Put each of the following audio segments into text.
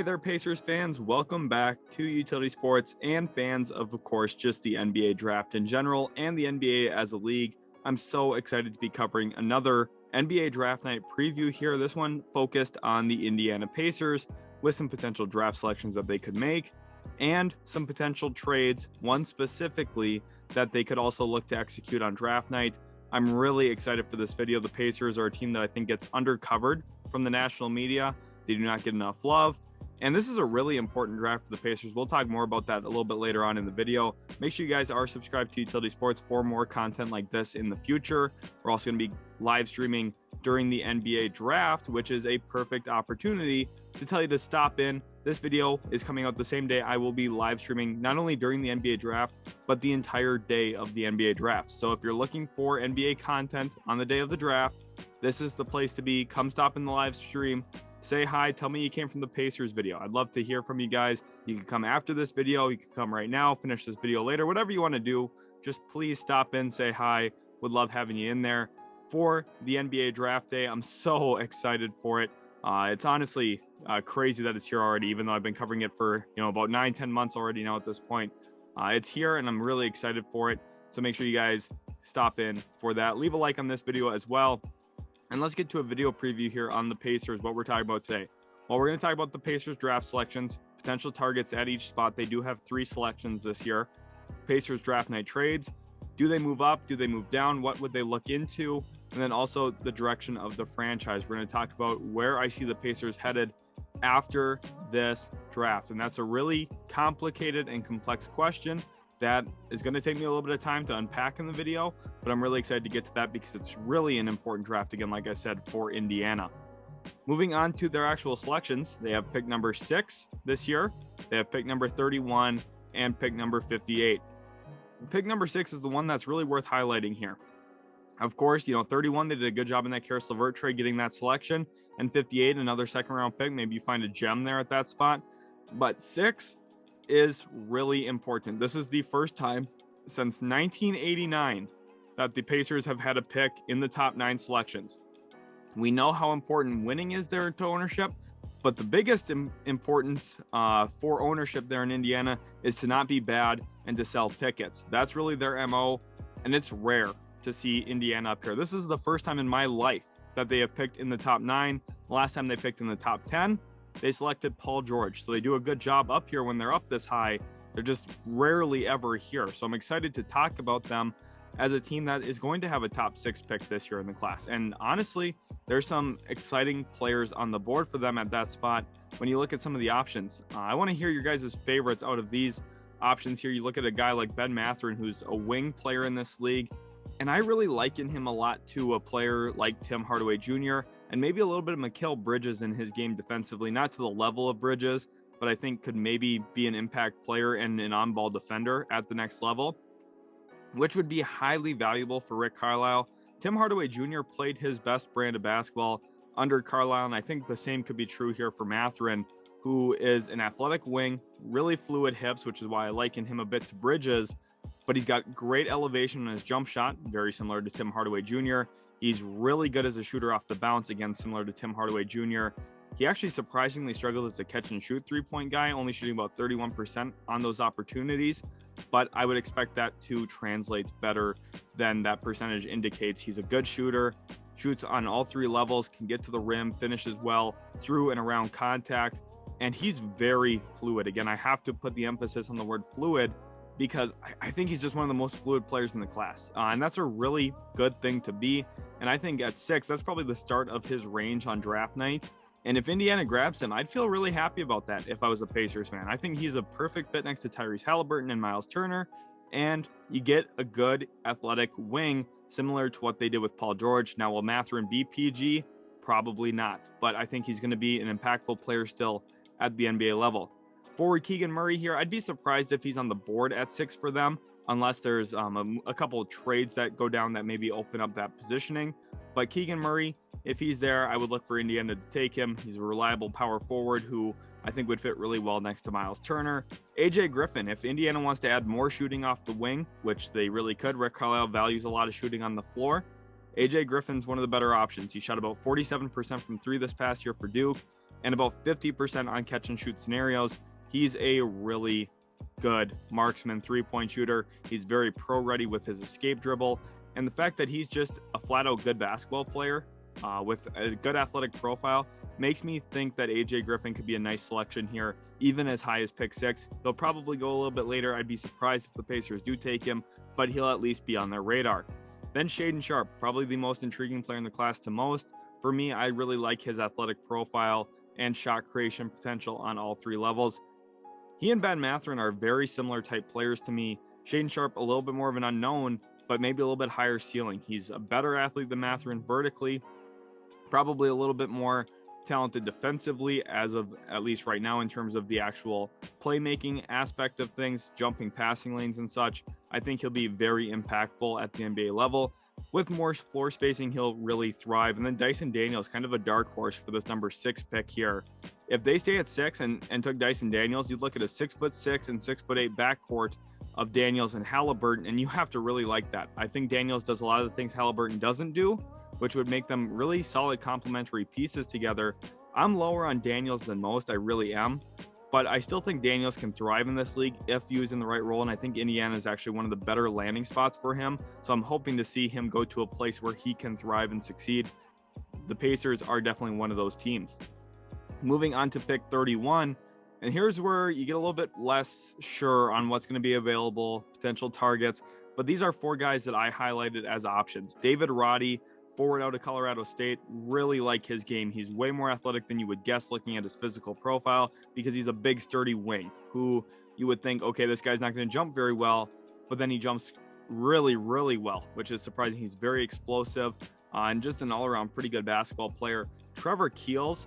Hey there, Pacers fans. Welcome back to Utility Sports and fans of course, just the NBA draft in general and the NBA as a league. I'm so excited to be covering another NBA draft night preview here. This one focused on the Indiana Pacers with some potential draft selections that they could make and some potential trades, one specifically that they could also look to execute on draft night. I'm really excited for this video. The Pacers are a team that I think gets undercovered from the national media. They do not get enough love. And this is a really important draft for the Pacers. We'll talk more about that a little bit later on in the video. Make sure you guys are subscribed to Utility Sports for more content like this in the future. We're also going to be live streaming during the NBA draft, which is a perfect opportunity to tell you to stop in. This video is coming out the same day I will be live streaming, not only during the NBA draft, but the entire day of the NBA draft. So if you're looking for NBA content on the day of the draft, this is the place to be. Come stop in the live stream. Say hi, tell me you came from the Pacers video. I'd love to hear from you guys. You can come after this video, you can come right now, finish this video later, whatever you want to do. Just please stop in, say hi. Would love having you in there for the NBA draft day. I'm so excited for it. It's honestly crazy that it's here already, even though I've been covering it for about 9-10 months already now at this point. It's here and I'm really excited for it. So make sure you guys stop in for that. Leave a like on this video as well. And let's get to a video preview here on the Pacers, what we're talking about today. Well, we're going to talk about the Pacers draft selections, potential targets at each spot. They do have 3 selections this year. Pacers draft night trades. Do they move up? Do they move down? What would they look into? And then also the direction of the franchise. We're going to talk about where I see the Pacers headed after this draft. And that's a really complicated and complex question that is going to take me a little bit of time to unpack in the video, but I'm really excited to get to that because it's really an important draft, again, like I said, for Indiana. Moving on to their actual selections, they have pick number 6 this year. They have pick number 31 and pick number 58. Pick number 6 is the one that's really worth highlighting here. Of course, 31, they did a good job in that Karis LeVert trade getting that selection, and 58, another second round pick. Maybe you find a gem there at that spot. But 6 is really important. This is the first time since 1989 that the Pacers have had a pick in the top 9 selections. We know how important winning is there to ownership, but the biggest importance for ownership there in Indiana is to not be bad and to sell tickets. That's really their MO, and it's rare to see Indiana up here. This is the first time in my life that they have picked in the top 9. The last time they picked in the top 10, they selected Paul George. So they do a good job up here when they're up this high. They're just rarely ever here. So I'm excited to talk about them as a team that is going to have a top 6 pick this year in the class. And honestly, there's some exciting players on the board for them at that spot. When you look at some of the options, I want to hear your guys' favorites out of these options here. You look at a guy like Ben Mathurin, who's a wing player in this league. And I really liken him a lot to a player like Tim Hardaway Jr. and maybe a little bit of Mikal Bridges in his game defensively, not to the level of Bridges, but I think could maybe be an impact player and an on-ball defender at the next level, which would be highly valuable for Rick Carlisle. Tim Hardaway Jr. played his best brand of basketball under Carlisle, and I think the same could be true here for Mathurin, who is an athletic wing, really fluid hips, which is why I liken him a bit to Bridges, but he's got great elevation in his jump shot, very similar to Tim Hardaway Jr. He's really good as a shooter off the bounce, again, similar to Tim Hardaway Jr. He actually surprisingly struggled as a catch and shoot 3-point guy, only shooting about 31% on those opportunities, but I would expect that to translate better than that percentage indicates. He's a good shooter, shoots on all 3 levels, can get to the rim, finishes well through and around contact, and he's very fluid. Again, I have to put the emphasis on the word fluid because I think he's just one of the most fluid players in the class. And that's a really good thing to be. And I think at 6, that's probably the start of his range on draft night. And if Indiana grabs him, I'd feel really happy about that if I was a Pacers fan. I think he's a perfect fit next to Tyrese Halliburton and Miles Turner. And you get a good athletic wing, similar to what they did with Paul George. Now, will Mathurin be PG? Probably not. But I think he's going to be an impactful player still at the NBA level. Forward Keegan Murray here, I'd be surprised if he's on the board at 6 for them, unless there's a couple of trades that go down that maybe open up that positioning. But Keegan Murray, if he's there, I would look for Indiana to take him. He's a reliable power forward who I think would fit really well next to Miles Turner. AJ Griffin, if Indiana wants to add more shooting off the wing, which they really could, Rick Carlisle values a lot of shooting on the floor. AJ Griffin's one of the better options. He shot about 47% from 3 this past year for Duke. and about 50% on catch and shoot scenarios. He's a really good marksman, three-point shooter. He's very pro-ready with his escape dribble. And the fact that he's just a flat-out good basketball player with a good athletic profile makes me think that AJ Griffin could be a nice selection here, even as high as pick 6. They'll probably go a little bit later. I'd be surprised if the Pacers do take him, but he'll at least be on their radar. Then Shaedon Sharpe, probably the most intriguing player in the class to most. For me, I really like his athletic profile and shot creation potential on all 3 levels. He and Ben Mathurin are very similar type players to me. Shaedon Sharpe, a little bit more of an unknown, but maybe a little bit higher ceiling. He's a better athlete than Mathurin vertically, probably a little bit more talented defensively as of at least right now in terms of the actual playmaking aspect of things, jumping passing lanes and such. I think he'll be very impactful at the NBA level. With more floor spacing, he'll really thrive. And then Dyson Daniels, kind of a dark horse for this number 6 pick here. If they stay at 6 and took Dyson Daniels, you'd look at a 6'6" and 6'8" backcourt of Daniels and Halliburton, and you have to really like that. I think Daniels does a lot of the things Halliburton doesn't do, which would make them really solid complementary pieces together. I'm lower on Daniels than most, I really am, but I still think Daniels can thrive in this league if used in the right role, and I think Indiana is actually one of the better landing spots for him, so I'm hoping to see him go to a place where he can thrive and succeed. The Pacers are definitely one of those teams. Moving on to pick 31, and here's where you get a little bit less sure on what's going to be available, potential targets, but these are 4 guys that I highlighted as options. David Roddy, forward out of Colorado State, really like his game. He's way more athletic than you would guess looking at his physical profile because he's a big, sturdy wing who you would think, okay, this guy's not going to jump very well, but then he jumps really, really well, which is surprising. He's very explosive and just an all-around pretty good basketball player. Trevor Keels,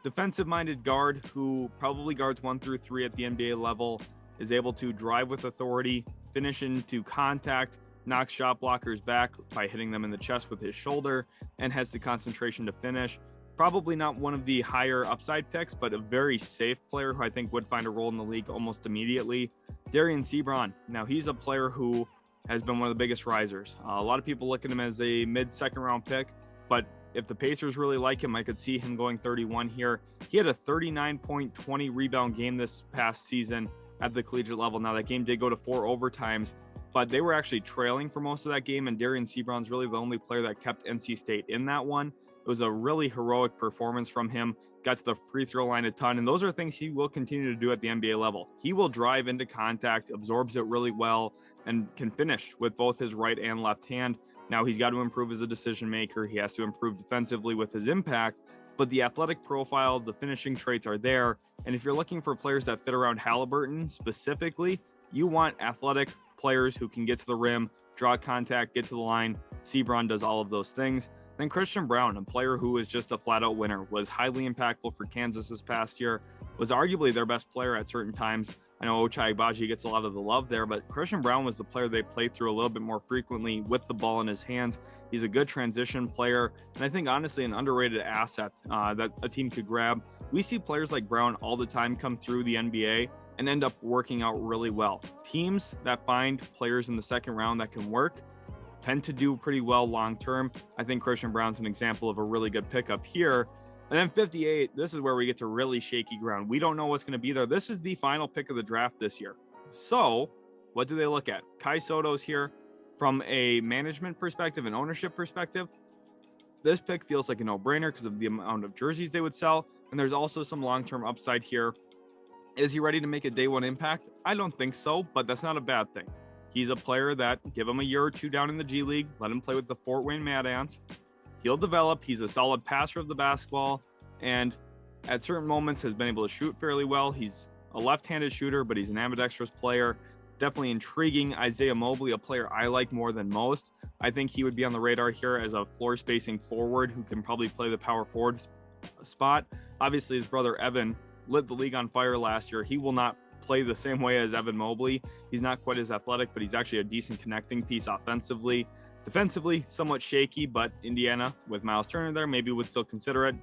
defensive-minded guard who probably guards 1 through 3 at the NBA level, is able to drive with authority, finish into contact, knocks shot blockers back by hitting them in the chest with his shoulder, and has the concentration to finish. Probably not one of the higher upside picks, but a very safe player who I think would find a role in the league almost immediately. Darian Sebron. Now, he's a player who has been one of the biggest risers. A lot of people look at him as a mid-second round pick, but if the Pacers really like him, I could see him going 31 here. He had a 39-point, 20-rebound game this past season at the collegiate level. Now, that game did go to 4 overtimes, but they were actually trailing for most of that game, and Darian Sebron's really the only player that kept NC State in that one. It was a really heroic performance from him, got to the free throw line a ton, and those are things he will continue to do at the NBA level. He will drive into contact, absorbs it really well, and can finish with both his right and left hand. Now, he's got to improve as a decision maker. He has to improve defensively with his impact, but the athletic profile, the finishing traits are there. And if you're looking for players that fit around Halliburton specifically, you want athletic players who can get to the rim, draw contact, get to the line. Sebron does all of those things. Then Christian Braun, a player who is just a flat-out winner, was highly impactful for Kansas this past year, was arguably their best player at certain times. I know Ochai Agbaji gets a lot of the love there, but Christian Braun was the player they played through a little bit more frequently with the ball in his hands. He's a good transition player, and I think honestly an underrated asset that a team could grab. We see players like Braun all the time come through the NBA and end up working out really well. Teams that find players in the second round that can work tend to do pretty well long term. I think Christian Braun's an example of a really good pickup here. And then 58, this is where we get to really shaky ground. We don't know what's going to be there. This is the final pick of the draft this year. So what do they look at? Kai Soto's here. From a management perspective and ownership perspective, this pick feels like a no-brainer because of the amount of jerseys they would sell. And there's also some long-term upside here. Is he ready to make a day one impact? I don't think so, but that's not a bad thing. He's a player that, give him a year or two down in the G League, let him play with the Fort Wayne Mad Ants. He'll develop. He's a solid passer of the basketball, and at certain moments has been able to shoot fairly well. He's a left-handed shooter, but he's an ambidextrous player. Definitely intriguing. Isaiah Mobley, a player I like more than most. I think he would be on the radar here as a floor-spacing forward who can probably play the power forward spot. Obviously, his brother Evan lit the league on fire last year. He will not play the same way as Evan Mobley. He's not quite as athletic, but he's actually a decent connecting piece offensively. Defensively, somewhat shaky, but Indiana, with Miles Turner there, maybe would still consider it.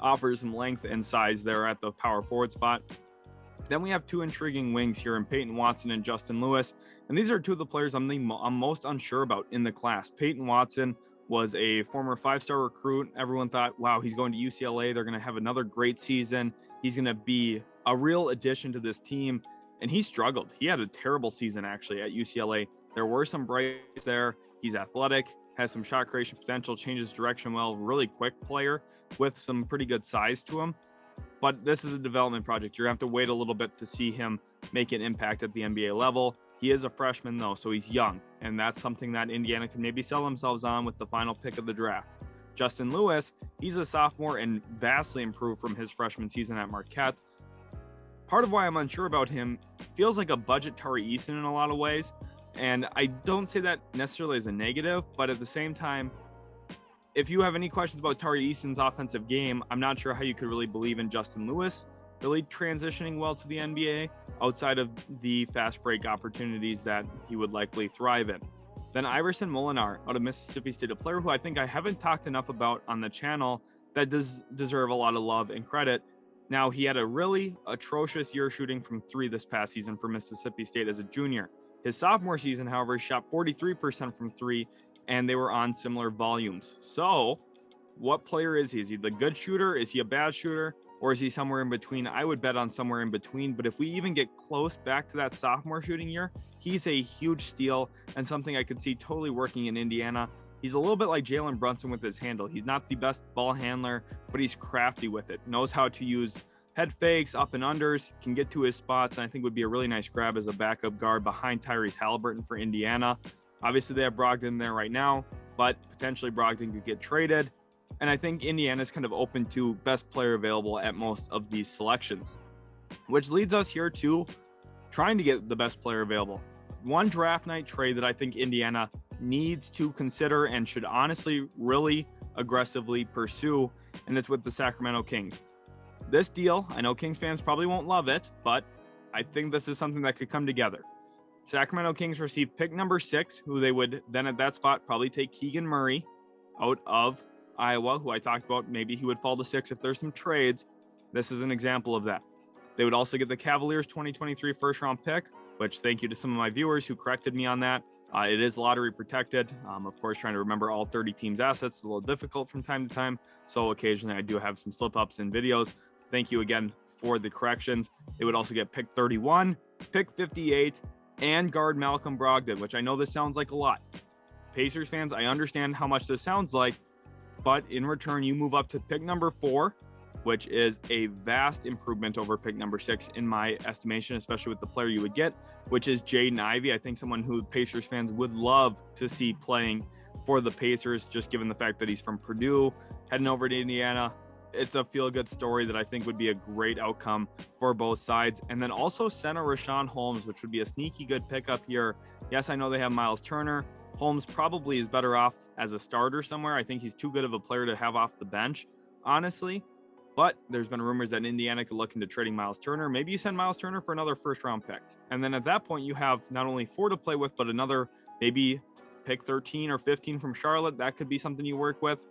Offers some length and size there at the power forward spot. Then we have 2 intriguing wings here in Peyton Watson and Justin Lewis. And these are 2 of the players I'm most unsure about in the class. Peyton Watson, was a former 5-star recruit. Everyone thought, wow, he's going to UCLA. They're going to have another great season. He's going to be a real addition to this team. And he struggled. He had a terrible season, actually, at UCLA. There were some brights there. He's athletic, has some shot creation potential, changes direction well, really quick player with some pretty good size to him. But this is a development project. You're going to have to wait a little bit to see him make an impact at the NBA level. He is a freshman, though, so he's young, and that's something that Indiana can maybe sell themselves on with the final pick of the draft. Justin Lewis, he's a sophomore and vastly improved from his freshman season at Marquette. Part of why I'm unsure about him, feels like a budget Tari Eason in a lot of ways, and I don't say that necessarily as a negative, but at the same time, if you have any questions about Tari Eason's offensive game, I'm not sure how you could really believe in Justin Lewis really transitioning well to the NBA outside of the fast break opportunities that he would likely thrive in. Then Iverson Molinar out of Mississippi State, a player who I think I haven't talked enough about on the channel that does deserve a lot of love and credit. Now, he had a really atrocious year shooting from three this past season for Mississippi State as a junior. His sophomore season, however, he shot 43% from three, and they were on similar volumes. So what player is he? Is he the good shooter? Is he a bad shooter? Or is he somewhere in between? I would bet on somewhere in between. But if we even get close back to that sophomore shooting year, he's a huge steal and something I could see totally working in Indiana. He's a little bit like Jalen Brunson with his handle. He's not the best ball handler, but he's crafty with it. Knows how to use head fakes, up and unders, can get to his spots, and I think would be a really nice grab as a backup guard behind Tyrese Halliburton for Indiana. Obviously, they have Brogdon there right now, but potentially Brogdon could get traded. And I think Indiana's kind of open to best player available at most of these selections, which leads us here to trying to get the best player available. One draft night trade that I think Indiana needs to consider and should honestly really aggressively pursue, and it's with the Sacramento Kings. This deal, I know Kings fans probably won't love it, but I think this is something that could come together. Sacramento Kings receive pick number 6, who they would then at that spot probably take Keegan Murray out of Iowa, who I talked about. Maybe he would fall to 6 if there's some trades. This is an example of that. They would also get the Cavaliers 2023 first round pick, which thank you to some of my viewers who corrected me on that. It is lottery protected. Of course, trying to remember all 30 teams' assets is a little difficult from time to time. So occasionally I do have some slip ups in videos. Thank you again for the corrections. They would also get pick 31, pick 58, and guard Malcolm Brogdon, which I know this sounds like a lot. Pacers fans, I understand how much this sounds like, but in return, you move up to pick number 4, which is a vast improvement over pick number 6 in my estimation, especially with the player you would get, which is Jaden Ivey. I think someone who Pacers fans would love to see playing for the Pacers, just given the fact that he's from Purdue, heading over to Indiana. It's a feel-good story that I think would be a great outcome for both sides. And then also center Richaun Holmes, which would be a sneaky good pickup here. Yes, I know they have Miles Turner. Holmes probably is better off as a starter somewhere. I think he's too good of a player to have off the bench, honestly. But there's been rumors that Indiana could look into trading Miles Turner. Maybe you send Miles Turner for another first-round pick. And then at that point, you have not only 4 to play with, but another maybe pick 13 or 15 from Charlotte. That could be something you work with.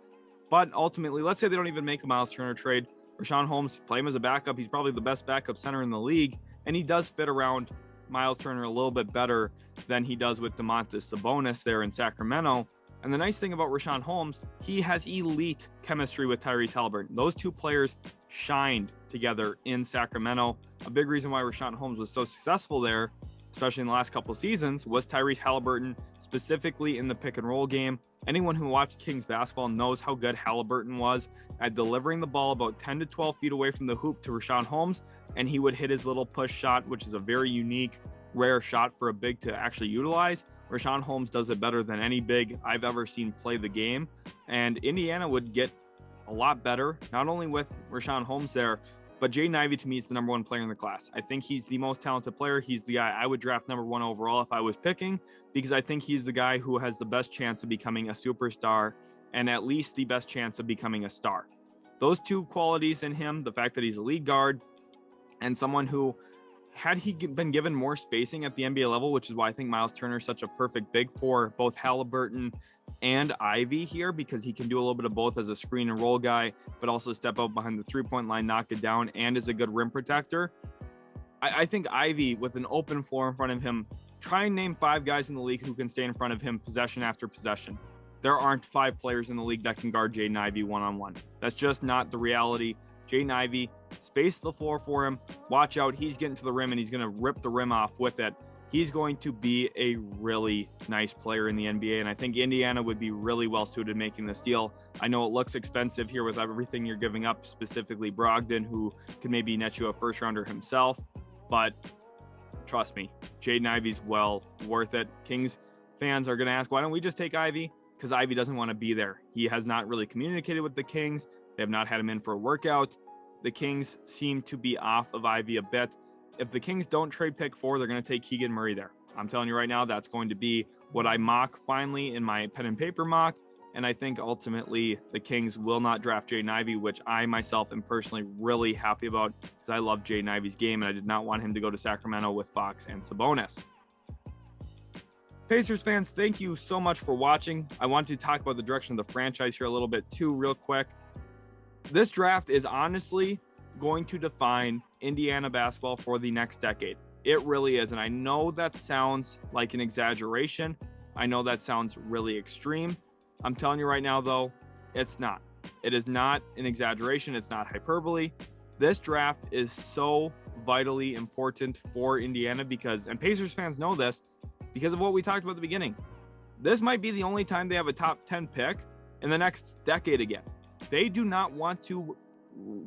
But ultimately, let's say they don't even make a Miles Turner trade. Richaun Holmes, play him as a backup. He's probably the best backup center in the league. And he does fit around Miles Turner a little bit better than he does with Domantas Sabonis there in Sacramento. And the nice thing about Richaun Holmes, he has elite chemistry with Tyrese Halliburton. Those two players shined together in Sacramento. A big reason why Richaun Holmes was so successful there, especially in the last couple of seasons, was Tyrese Halliburton, specifically in the pick and roll game. Anyone who watched Kings basketball knows how good Halliburton was at delivering the ball about 10 to 12 feet away from the hoop to Richaun Holmes, and he would hit his little push shot, which is a very unique, rare shot for a big to actually utilize. Richaun Holmes does it better than any big I've ever seen play the game, and Indiana would get a lot better, not only with Richaun Holmes there, but Jaden Ivey to me is the number 1 player in the class. I think he's the most talented player. He's the guy I would draft number 1 overall if I was picking, because I think he's the guy who has the best chance of becoming a superstar and at least the best chance of becoming a star. Those two qualities in him, the fact that he's a lead guard and someone who, had he been given more spacing at the NBA level, which is why I think Miles Turner is such a perfect big for both Halliburton and Ivy here, because he can do a little bit of both as a screen and roll guy, but also step up behind the 3-point line, knock it down, and is a good rim protector. I think Ivy, with an open floor in front of him, try and name 5 guys in the league who can stay in front of him possession after possession. there aren't 5 players in the league that can guard Jaden Ivey one-on-one. That's just not the reality. Jaden Ivey, space the floor for him. Watch out. He's getting to the rim, and he's going to rip the rim off with it. He's going to be a really nice player in the NBA, and I think Indiana would be really well suited making this deal. I know it looks expensive here with everything you're giving up, specifically Brogdon, who could maybe net you a first rounder himself, but trust me, Jaden Ivey's well worth it. Kings fans are going to ask, why don't we just take Ivey? Because Ivey doesn't want to be there. He has not really communicated with the Kings. They have not had him in for a workout. The Kings seem to be off of Ivey a bit. If the Kings don't trade pick 4, they're going to take Keegan Murray there. I'm telling you right now, that's going to be what I mock finally in my pen and paper mock. And I think ultimately the Kings will not draft Jaden Ivey, which I myself am personally really happy about because I love Jaden Ivey's game and I did not want him to go to Sacramento with Fox and Sabonis. Pacers fans, thank you so much for watching. I want to talk about the direction of the franchise here a little bit too, real quick. This draft is honestly going to define Indiana basketball for the next decade. It really is. And I know that sounds like an exaggeration. I know that sounds really extreme. I'm telling you right now, though, it's not. It is not an exaggeration. It's not hyperbole. This draft is so vitally important for Indiana because, and Pacers fans know this, because of what we talked about at the beginning. This might be the only time they have a top 10 pick in the next decade again. They do not want to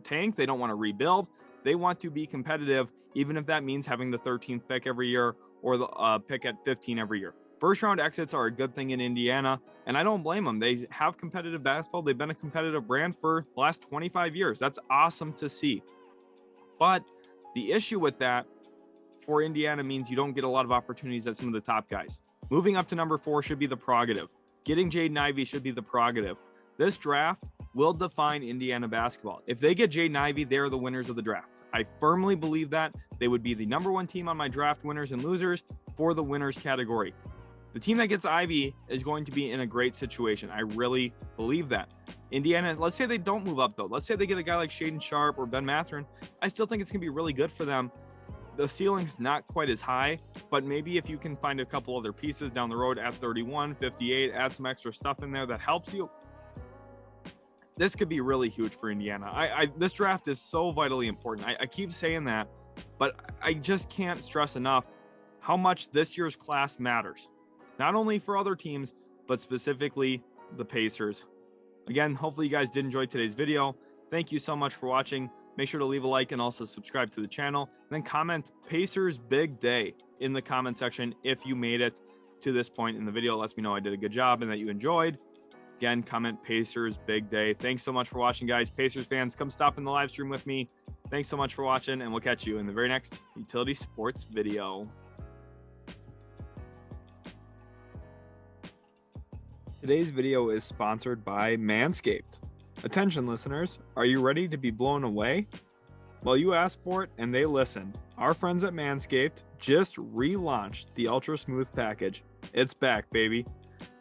tank. They don't want to rebuild. They want to be competitive, even if that means having the 13th pick every year or the pick at 15 every year. First round exits are a good thing in Indiana, and I don't blame them. They have competitive basketball. They've been a competitive brand for the last 25 years. That's awesome to see. But the issue with that for Indiana means you don't get a lot of opportunities at some of the top guys. Moving up to number 4 should be the prerogative. Getting Jaden Ivey should be the prerogative. This draft will define Indiana basketball. If they get Jaden Ivey, they're the winners of the draft. I firmly believe that. They would be the number 1 team on my draft winners and losers for the winners category. The team that gets Ivey is going to be in a great situation. I really believe that. Indiana, let's say they don't move up though. Let's say they get a guy like Shaedon Sharpe or Ben Mathurin. I still think it's going to be really good for them. The ceiling's not quite as high, but maybe if you can find a couple other pieces down the road at 31, 58, add some extra stuff in there that helps you, this could be really huge for Indiana. This draft is so vitally important. I keep saying that, but I just can't stress enough how much this year's class matters. Not only for other teams, but specifically the Pacers. Again, hopefully you guys did enjoy today's video. Thank you so much for watching. Make sure to leave a like and also subscribe to the channel. And then comment Pacers big day in the comment section if you made it to this point in the video. It lets me know I did a good job and that you enjoyed. Again, comment Pacers big day. Thanks so much for watching, guys. Pacers fans, come stop in the live stream with me. Thanks so much for watching, and we'll catch you in the very next Utility Sports video. Today's video is sponsored by Manscaped. Attention listeners, are you ready to be blown away? Well, you asked for it and they listened. Our friends at Manscaped just relaunched the Ultra Smooth package. It's back, baby.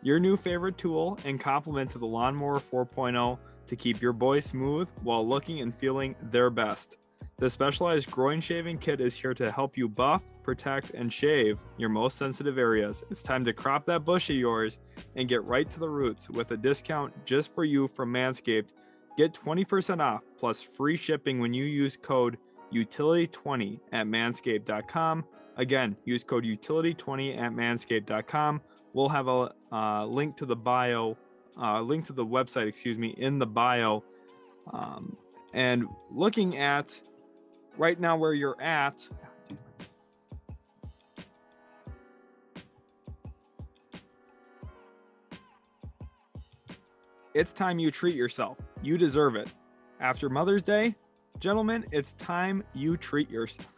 Your new favorite tool and complement to the Lawnmower 4.0 to keep your boy smooth while looking and feeling their best. The specialized groin shaving kit is here to help you buff, protect, and shave your most sensitive areas. It's time to crop that bush of yours and get right to the roots with a discount just for you from Manscaped. Get 20% off plus free shipping when you use code utility20 at manscaped.com. Again, use code utility20 at manscaped.com. We'll have a link to the website, in the bio. And looking at right now where you're at, it's time you treat yourself. You deserve it. After Mother's Day, gentlemen, it's time you treat yourself.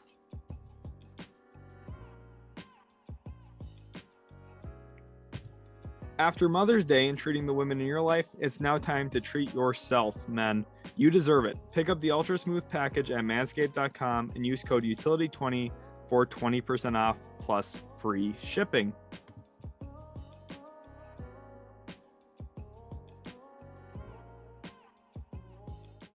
After Mother's Day and treating the women in your life, it's now time to treat yourself, men. You deserve it. Pick up the Ultra Smooth package at manscaped.com and use code utility20 for 20% off plus free shipping.